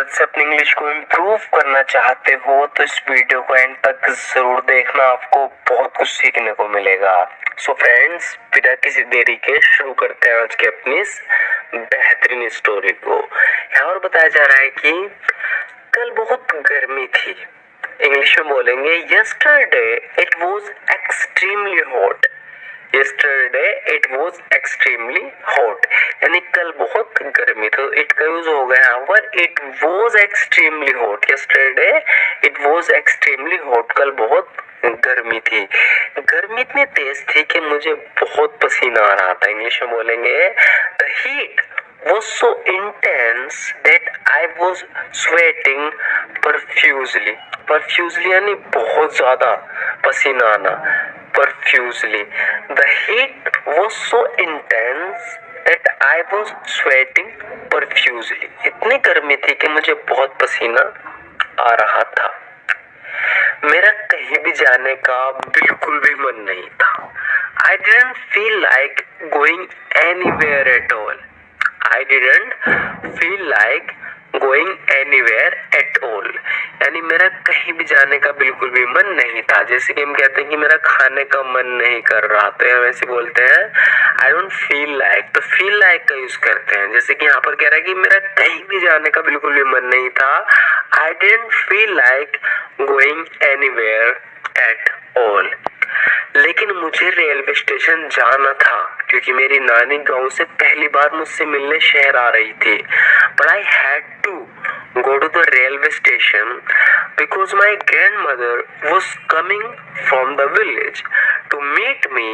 मदद से अपनी इंग्लिश को इम्प्रूव करना चाहते हो तो इस वीडियो को एंड तक जरूर देखना, आपको बहुत कुछ सीखने को मिलेगा। सो फ्रेंड्स, बिना किसी देरी के शुरू करते हैं आज की अपनी इस बेहतरीन स्टोरी को। यहाँ और बताया जा रहा है कि कल बहुत गर्मी थी। इंग्लिश में बोलेंगे yesterday it was extremely hot. Yesterday it was extremely hot, यानी कल बहुत गर्मी, तो इट का यूज हो गया यहाँ पर it was extremely hot। Yesterday it was extremely hot, कल बहुत गर्मी थी। गर्मी इतनी तेज थी कि मुझे बहुत पसीना आ रहा था। इंग्लिश में बोलेंगे the heat was so intense that I was sweating profusely। profusely यानी बहुत ज्यादा पसीना आना। profusely, the heat was so intense that I was sweating profusely। इतनी गर्मी थी कि मुझे बहुत पसीना आ रहा था। मेरा कहीं भी जाने का बिल्कुल भी मन नहीं था। I didn't feel like going anywhere at all। I didn't feel like going anywhere at all, यानी मेरा कहीं भी जाने का बिल्कुल भी मन नहीं था। जैसे कि हम कहते हैं कि मेरा खाने का मन नहीं कर रहा, तो हम ऐसे बोलते हैं I don't feel like, तो feel like का यूज करते हैं। जैसे कि यहाँ पर कह रहा है कि मेरा कहीं भी जाने का बिल्कुल भी मन नहीं था। I didn't feel like going anywhere at all। लेकिन मुझे रेलवे स्टेशन जाना था क्योंकि मेरी नानी गांव से पहली बार मुझसे मिलने शहर आ रही थी। But I had to go to the railway station because my grandmother was coming from the village to meet me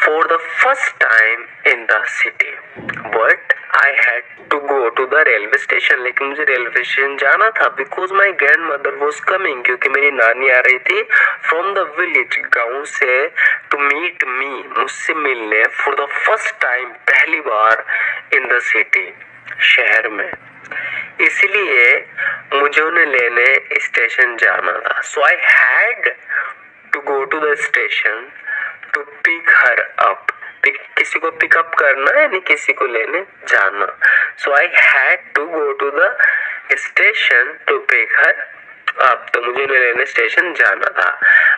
for the first time in the city। But I had to go to the railway station, लेकिन मुझे railway station जाना था because my grandmother was coming, क्योंकि मेरी नानी आ रही थी from the village, गांव से, to meet me, मुझसे मिलने, for the first time, पहली बार, in the city, शहर में। इसलिए मुझे उन्हें लेने स्टेशन जाना था। So I had to go to the station to pick her up। किसी को पिकअप करना यानी किसी को लेने जाना। So I had to go to the station to pick her up, तो मुझे उन्हें लेने स्टेशन जाना था।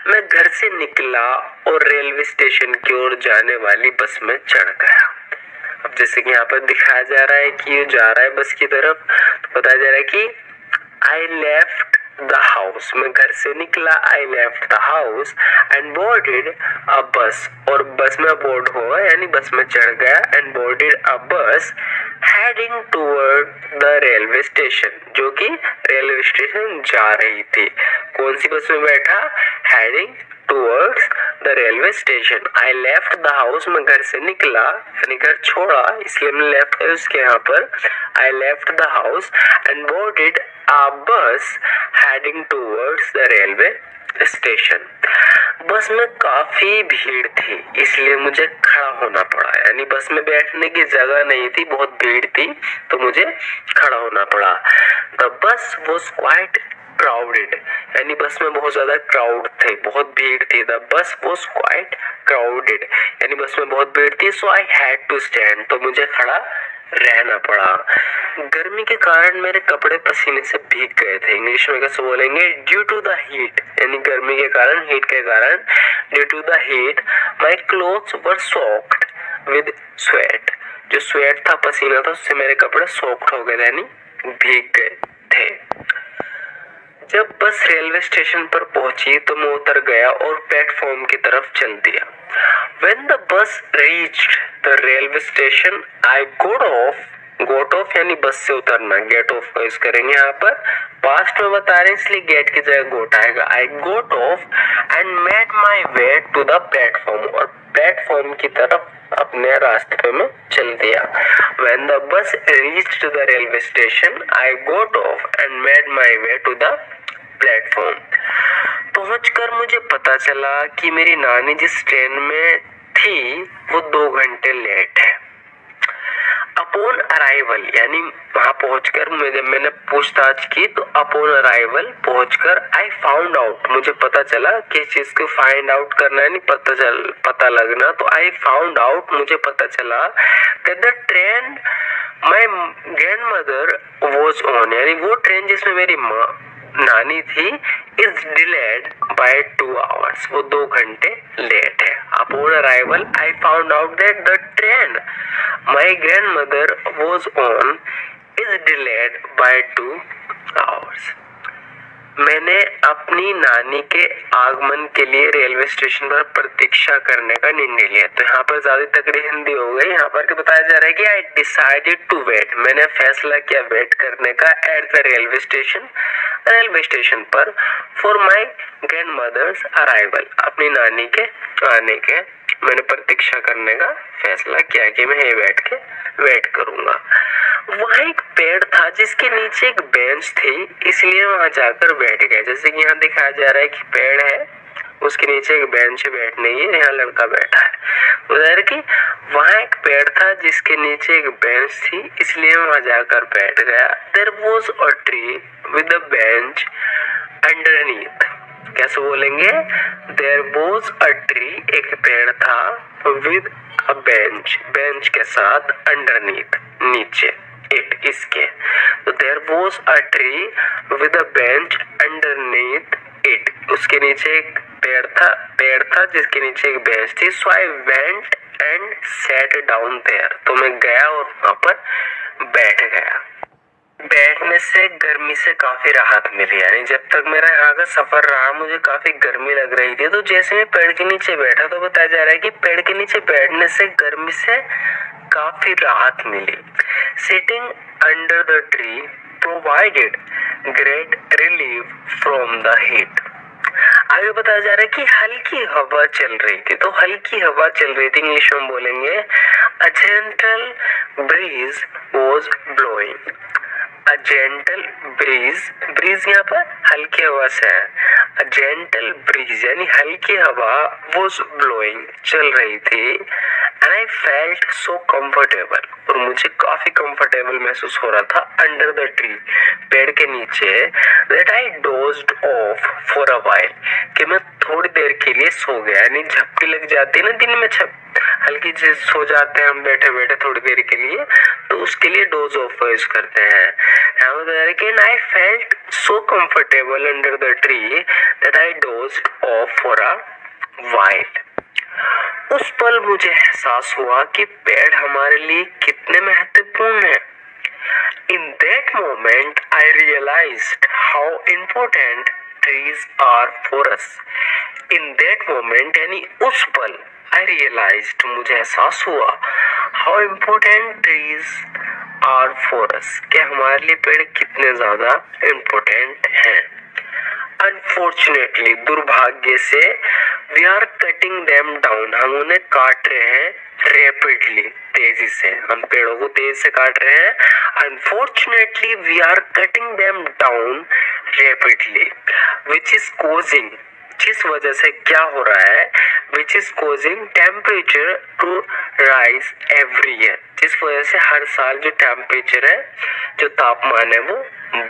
मैं घर से निकला और रेलवे स्टेशन की ओर जाने वाली बस में चढ़ गया। अब जैसे कि यहाँ पर दिखाया जा रहा है कि ये जा रहा है बस की तरफ, तो बताया जा रहा है कि I left the house, मैं घर से निकला, I left the house and boarded a bus, और बस में बोर्ड हुआ यानी बस में चढ़ गया, and boarded a bus heading toward the railway station, जो कि रेलवे स्टेशन जा रही थी। कौन सी बस में बैठा? Heading towards the railway station। I left the house, मैं घर से निकला यानी घर छोड़ा, इसलिए मैंने left है उसके यहाँ पर। I left the house and boarded a bus heading towards the railway station। बस में काफी भीड़ थी इसलिए मुझे खड़ा होना पड़ा, यानी बस में बैठने की जगह नहीं थी, बहुत भीड़ थी तो मुझे खड़ा होना पड़ा। The bus was quite crowded, यानी बस में बहुत ज्यादा क्राउड थे, बहुत भीड़ थी। The bus was quite crowded, यानी बस में बहुत भीड़ थी। So I had to stand, तो मुझे खड़ा रहना पड़ा। गर्मी के कारण मेरे कपड़े पसीने से भीग गए थे। इंग्लिश में कैसे बोलेंगे? ड्यू टू द हीट, यानी गर्मी के कारण, हीट के कारण, due to the heat my clothes were soaked with sweat. जो स्वेट था, पसीना था, उससे मेरे कपड़े सोक्ड हो गए यानी भीग गए थे। जब बस रेलवे स्टेशन पर पहुंची तो मैं उतर गया और प्लेटफॉर्म की तरफ चल दिया। When the bus reached the railway station, I got off यानी बस से उतरना, get off का यूज करेंगे यहाँ पर। पास्ट में बता रहे हैं इसलिए get की जगह got आएगा। I got off and made my way to the platform, और प्लेटफॉर्म की तरफ अपने रास्ते में चल दिया। When the bus reached the railway station, I got off and made my way to the platform। पहुंचकर मुझे पता चला कि मेरी नानी जिस ट्रेन में थी वो 2 घंटे लेट है। अपॉन अराइवल, यानी वहां पहुंचकर मैंने पूछताछ की, तो अपॉन अराइवल पहुंचकर आई फाउंड आउट, मुझे पता चला। किस चीज को फाइंड आउट करना है, नहीं पता लगना, तो आई फाउंड आउट, मुझे पता चला that the train my grand mother was on, यानी वो ट्रेन जिसमें मेरी माँ नानी थी, इज डिलेड बाय 2 hours, वो 2 घंटे लेट है। Upon arrival I found out that the train my grand mother was on is delayed by 2 hours। मैंने अपनी नानी के आगमन के लिए रेलवे स्टेशन पर प्रतीक्षा करने का निर्णय लिया। तो यहाँ पर ज्यादा तगड़ी हिंदी हो गई। यहाँ पर क्या बताया जा रहा है कि आई डिसाइडेड टू वेट, मैंने फैसला किया वेट करने का एट द रेलवे स्टेशन पर for my grandmother's arrival, अपनी नानी के आने के मैंने प्रतीक्षा करने का फैसला किया कि मैं यहीं बैठ के वेट करूंगा। वहाँ एक पेड़ था जिसके नीचे एक बेंच थी, इसलिए वहां जाकर बैठ गया। जैसे कि यहाँ दिखाया जा रहा है कि पेड़ है, उसके नीचे एक बेंच बैठने की, यहाँ लड़का बैठा है। उधर की वहाँ एक पेड़ था जिसके नीचे एक बेंच थी, इसलिए वहां जाकर बैठ गया। There was a tree with a bench underneath, कैसे बोलेंगे? देयर वाज अ ट्री, एक पेड़ था, विद अ बेंच, बेंच के साथ, अंडरनीथ, नीचे, इट, इसके। तो there was a tree with a bench underneath it, उसके नीचे एक पेड़ था जिसके नीचे एक बेंच थी। So I went and sat down there, तो मैं गया और वहां पर बैठ गया। बैठने से गर्मी से काफी राहत मिली, यानी जब तक मेरा यहाँ का सफर रहा मुझे काफी गर्मी लग रही थी। तो जैसे मैं पेड़ के नीचे बैठा तो बताया जा रहा है कि पेड़ के नीचे बैठने से गर्मी से काफी राहत मिली। Sitting under the tree provided great relief from the heat. आगे बताया जा रहा है कि हल्की हवा चल रही थी, तो हल्की हवा चल रही थी इंग्लिश में बोलेंगे a gentle breeze was blowing. A gentle breeze, breeze यहाँ पर हल्की हवा से है। अ जेंटल ब्रीज यानी हल्की हवा वॉज ब्लोइंग, चल रही थी। And I felt so comfortable, और मुझे काफी कंफर्टेबल महसूस हो रहा था अंडर द ट्री, पेड़ के नीचे। That I dozed of for a while, कि मैं थोड़ी देर के लिए सो गया, यानी झपकी लग जाती है ना दिन में, हल्की से सो जाते हैं हम बैठे बैठे थोड़ी देर के लिए, तो उसके लिए डोज ऑफ यूज करते हैं। I felt so comfortable under the tree that I dozed of for a while. उस पल मुझे एहसास हुआ कि पेड़ हमारे लिए कितने महत्वपूर्ण हैं। In that moment, I realized how important trees are for us. In that moment, यानी उस पल, I realized, मुझे एहसास हुआ, how important trees are for us, कि हमारे लिए पेड़ कितने ज़्यादा important हैं। Unfortunately, दुर्भाग्य से, we are cutting them down, हम उन्हें काट रहे हैं rapidly, तेजी से, हम पेड़ों को तेजी से काट रहे हैं। Unfortunately, we are cutting them down rapidly, which is causing, जिस वजह से क्या हो रहा है, which is causing temperature to rise every year, जिस वजह से हर साल जो टेम्परेचर है, जो तापमान है, वो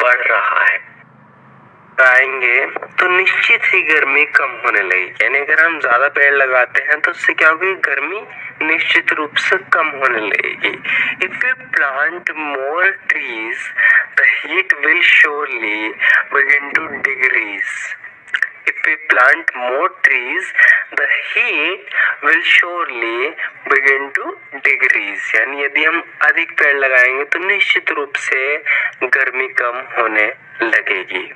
बढ़ रहा है। आएंगे तो निश्चित ही गर्मी कम होने लगी, यानी अगर हम ज्यादा पेड़ लगाते हैं तो उससे क्या होगी, गर्मी निश्चित रूप से कम होने लगेगी। If you plant more trees the heat will surely begin to decrease. If we plant more trees, the heat will surely begin to decrease. यानी यदि हम अधिक पेड़ लगाएंगे तो निश्चित रूप से गर्मी कम होने लगेगी।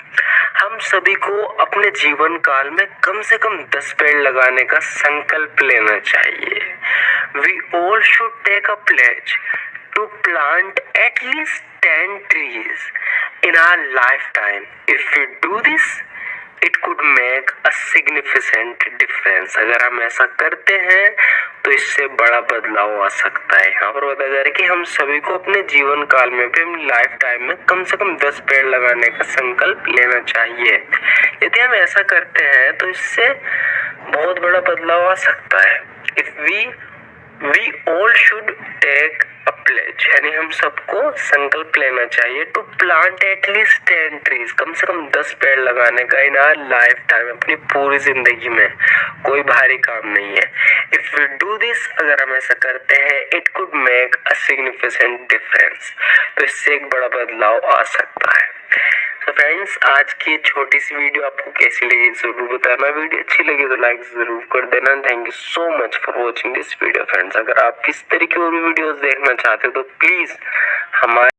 हम सभी को अपने जीवन काल में कम से कम 10 पेड़ लगाने का संकल्प लेना चाहिए। We all should take a pledge to plant at least 10 trees in our lifetime. If we do this, it could make a significant difference. अगर हम ऐसा करते हैं तो इससे बड़ा बदलाव आ सकता है। यहाँ पर बताया जा रहा है कि हम सभी को अपने जीवन काल में भी, अपनी लाइफ टाइम में कम से कम 10 पेड़ लगाने का संकल्प लेना चाहिए। यदि हम ऐसा करते हैं तो इससे बहुत बड़ा बदलाव आ सकता है। If we all should take a pledge यानी हम सबको संकल्प लेना चाहिए टू प्लांट एटलीस्ट 10 ट्रीज, कम से कम 10 पेड़ लगाने का इन आवर लाइफ टाइम, अपनी पूरी जिंदगी में। कोई भारी काम नहीं है। इफ वी डू दिस, अगर हम ऐसा करते हैं, it could make a significant difference. तो इससे एक बड़ा बदलाव आ सकता है। तो फ्रेंड्स, आज की छोटी सी वीडियो आपको कैसी लगी जरूर बताना। वीडियो अच्छी लगी तो लाइक जरूर कर देना। Thank you so much for watching this video friends. अगर आप किस तरह की और भी वीडियोस देखना चाहते हो तो प्लीज हमारे